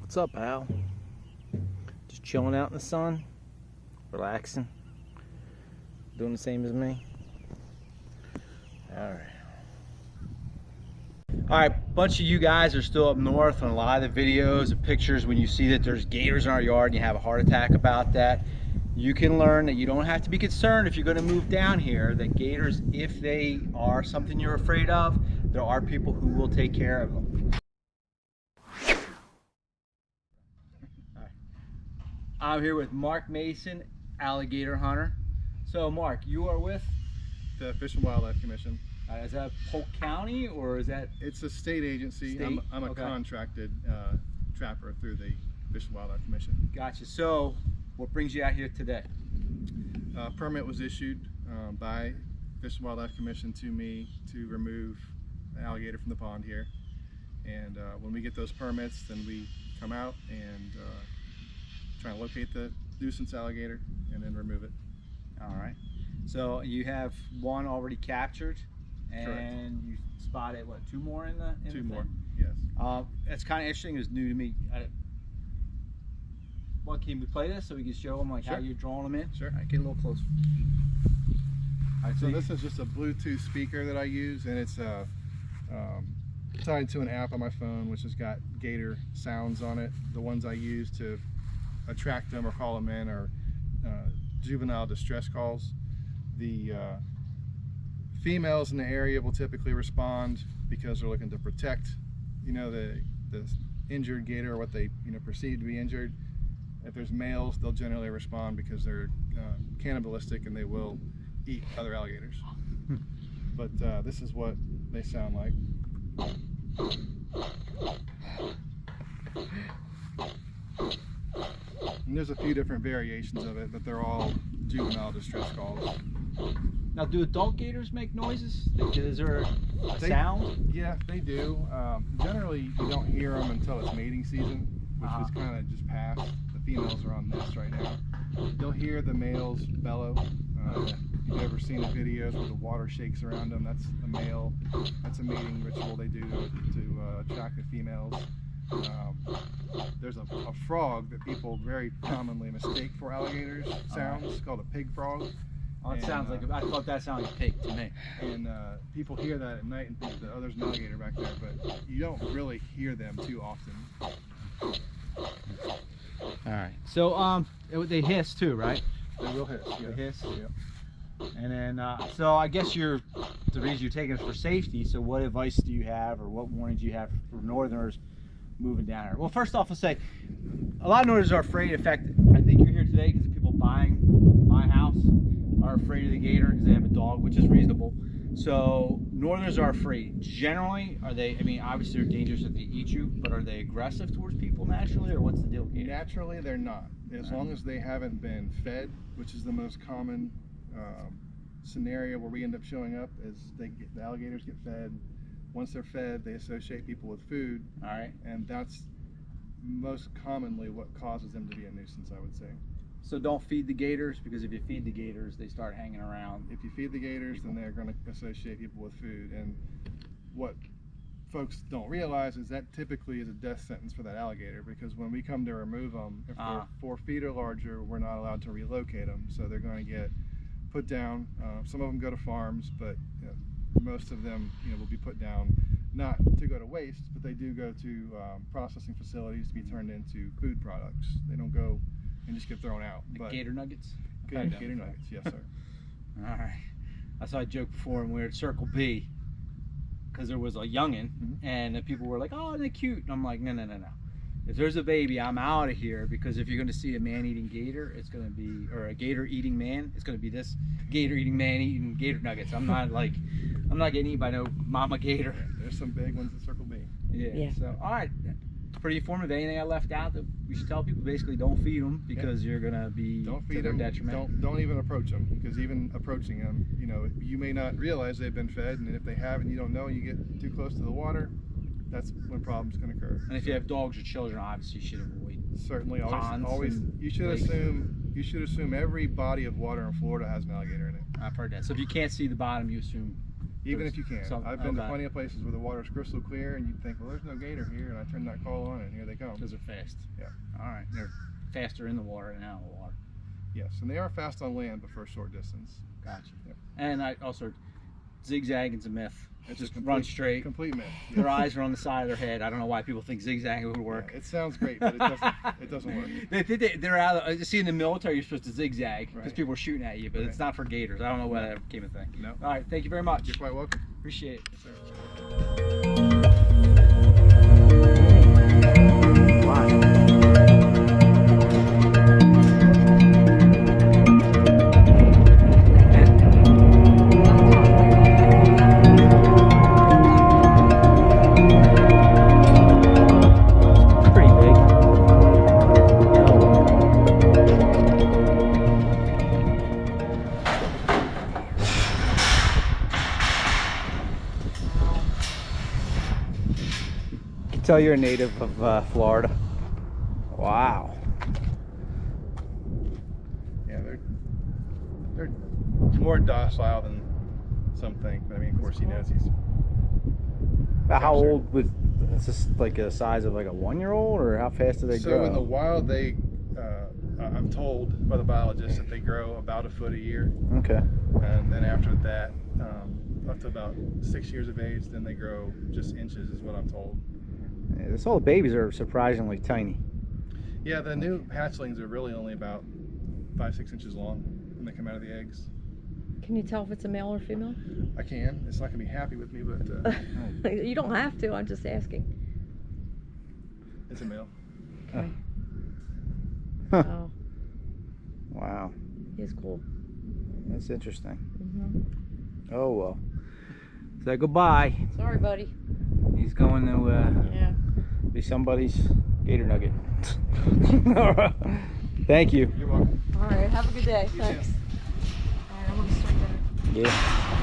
What's up, Al? Just chilling out in the sun, relaxing, doing the same as me. Alright, bunch of you guys are still up north on a lot of the videos and pictures. When you see that there's gators in our yard and you have a heart attack about that, you can learn that you don't have to be concerned if you're going to move down here, that gators, if they are something you're afraid of, there are people who will take care of them. I'm here with Mark Mason, alligator hunter. So Mark, you are with? The Fish and Wildlife Commission. Is that Polk County or is that? It's a state agency. State? I'm a Okay. contracted trapper through the Fish and Wildlife Commission. Gotcha. So what brings you out here today? A permit was issued by Fish and Wildlife Commission to me to remove the alligator from the pond here. And when we get those permits, then we come out and try and locate the nuisance alligator and then remove it. All right. So you have one already captured, and Correct. you spotted what, two more in the Two thing? more, yes. It's kind of interesting. It's new to me. Well, can we play this so we can show them like how Sure. you're drawing them in? Sure. All right, get a little closer. All right, So this is just a Bluetooth speaker that I use, and it's tied to an app on my phone, which has got gator sounds on it. The ones I use to attract them or call them in are juvenile distress calls. The females in the area will typically respond because they're looking to protect, the injured gator or what they perceive to be injured. If there's males, they'll generally respond because they're cannibalistic and they will eat other alligators. But this is what they sound like. And there's a few different variations of it, but they're all juvenile distress calls. Now, do adult gators make noises? Is there a sound? Yeah, they do. Generally, you don't hear them until it's mating season, which is kind of just past. The females are on this right now. You'll hear the males bellow. If you've ever seen the videos where the water shakes around them, that's a male. That's a mating ritual they do to attract the females. There's a frog that people very commonly mistake for alligators sounds, called a pig frog. Oh, it sounds like, I thought that sounded like a pig to me. And people hear that at night and think that, oh, there's an alligator back there, but you don't really hear them too often. All right. So they hiss too, right? They will hiss. Yeah. They hiss. Yeah. And then, so I guess the reason you're taking it for safety. So what advice do you have, or what warnings do you have for northerners moving down here? Well, first off, I'll say a lot of northerners are afraid. In fact, I think you're here today because people buying my house are afraid of the gator because they have a dog, which is reasonable. So northerners are afraid. Generally, are they? I mean, obviously they're dangerous if they eat you, but are they aggressive towards people naturally, or what's the deal with gators? Naturally, they're not. As long as they haven't been fed, which is the most common scenario where we end up showing up, is the alligators get fed. Once they're fed, they associate people with food. All right. And that's most commonly what causes them to be a nuisance, I would say. So don't feed the gators, because if you feed the gators, they start hanging around. If you feed the gators, then they're going to associate people with food. And what folks don't realize is that typically is a death sentence for that alligator, because when we come to remove them, if they're 4 feet or larger, we're not allowed to relocate them. So they're going to get put down. Some of them go to farms, but most of them will be put down, not to go to waste, but they do go to processing facilities to be turned into food products. They don't go and just get thrown out. Like gator nuggets? Gator nuggets, yes sir. All right. I saw a joke before when we were at Circle B, because there was a youngin, and the people were like, oh, they're cute. And I'm like, no. If there's a baby, I'm out of here, because if you're going to see a man-eating gator, it's going to be, or a gator-eating man, it's going to be this gator-eating man eating gator nuggets. I'm not getting eaten by no mama gator. There's some big ones at Circle B. Yeah. So, all right. Pretty informative. Anything I left out that we should tell people? Basically, don't feed them, because you're gonna be don't feed to their them. detriment. Don't even approach them, because even approaching them, you may not realize they've been fed, and if they haven't, you don't know, and you get too close to the water, that's when problems can occur. And if you have dogs or children, obviously you should avoid. Certainly, ponds always. You should assume every body of water in Florida has an alligator in it. I've heard that. So if you can't see the bottom, you assume Even if you can. Some, I've been to plenty of places where the water's crystal clear and you'd think, well, there's no gator here, and I turn that call on and here they come. Because they're fast. Yeah. All right. They're faster in the water than out of the water. Yes, and they are fast on land, but for a short distance. Gotcha. Yep. And I also, zigzagging's a myth. It's Just a run straight. Complete myth. Their eyes are on the side of their head. I don't know why people think zigzagging would work. Yeah, it sounds great, but it doesn't. It doesn't work. They're out of, see, in the military, you're supposed to zigzag because Right. people are shooting at you, but it's not for gators. I don't know why that became a thing. No. All right. Thank you very much. You're quite welcome. Appreciate it. Yes, sir. Pretty big. I can tell you're a native of Florida. Wow. Yeah, they're more docile than some think, but I mean, of course, he knows he's. About how Sure. old with? Is this like a size of like a 1-year-old, or how fast do they So grow? in the wild, they, I'm told by the biologists that they grow about a foot a year, Okay. and then after that, up to about 6 years of age, then they grow just inches, is what I'm told. Yeah, this all the babies are surprisingly tiny. Yeah, the new hatchlings are really only about 5-6 inches long when they come out of the eggs. Can you tell if it's a male or female? I can. It's not gonna be happy with me, but You don't have to, I'm just asking. it's a male. Okay. Huh. Oh, Wow, he's cool. that's interesting. Hmm. Oh well. Say goodbye. Sorry, buddy. He's going to Yeah. be somebody's gator nugget. All right. Thank you. You're welcome. All right, have a good day. You too. Thanks. All right, I'm gonna start that. Yeah.